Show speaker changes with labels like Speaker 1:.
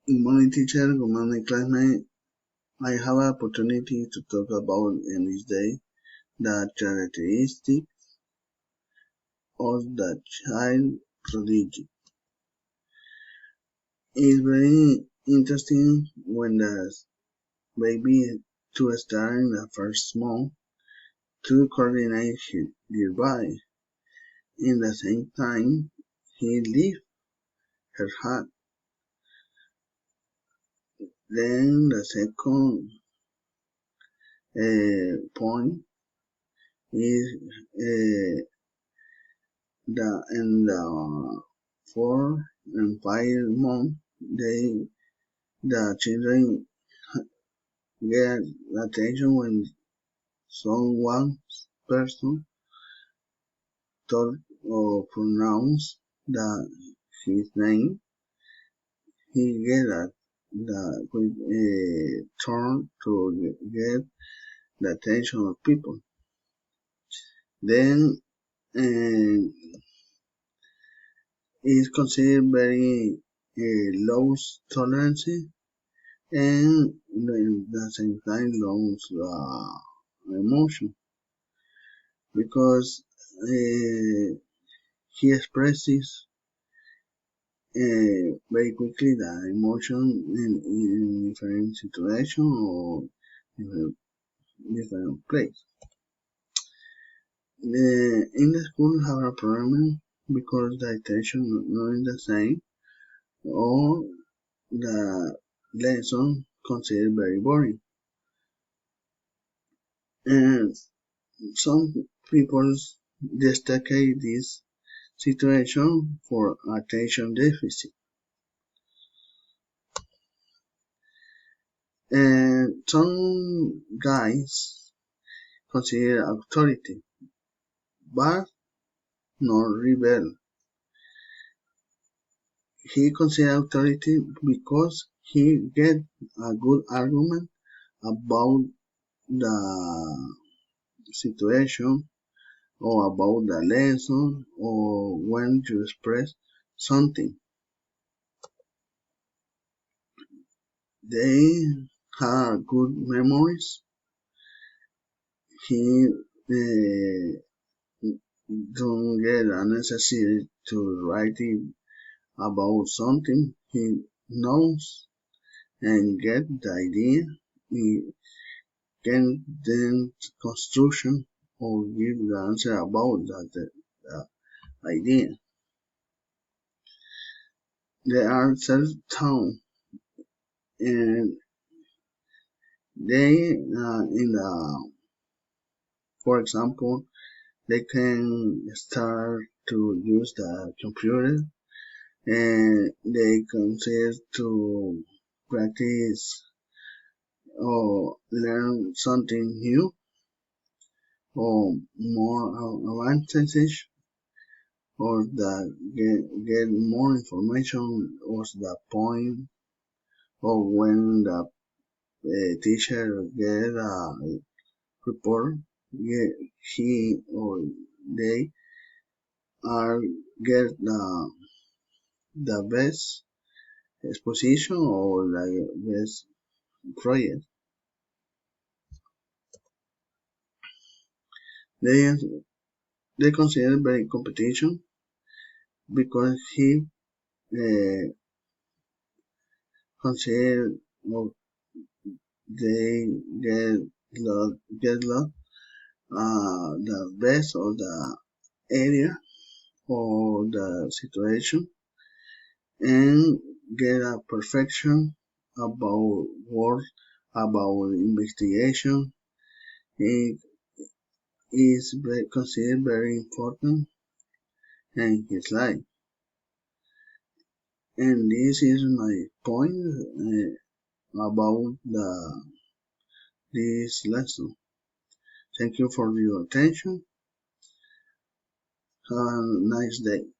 Speaker 1: Good morning, teacher. Good morning, classmate. I have an opportunity to talk about in this day the characteristics of the child prodigy. It's very interesting when the baby to start in the first month to coordinate his nearby. In the same time, he lifts her heart. Then the second point is in the 4 and 5 months, the children get attention when someone person talk or pronounce his name. He get the turn to get the attention of people. Then is considered very low tolerance and at the same time low emotion because he expresses very quickly the emotion in different situation or different place. In the school have a problem because the attention not is the same or the lesson considered very boring. And some people destacate this situation for attention deficit. And some guys consider authority, but not rebel. He considers authority because he get a good argument about the situation or about the lesson or when to express something. They have good memories. He don't get unnecessary to write it about something. He knows and get the idea. He can then construction or give the answer about that idea. They are self-taught and they in the for example they can start to use the computer and they consider to practice or learn something new or more advantage or get more information or the point or when the teacher get a report he or they are get the best exposition or the best project. They they consider very competition because he consider or they get the best of the area or the situation and get a perfection about work, about investigation. It is considered very important in his life. And this is my point about this lesson. Thank you for your attention. Have a nice day.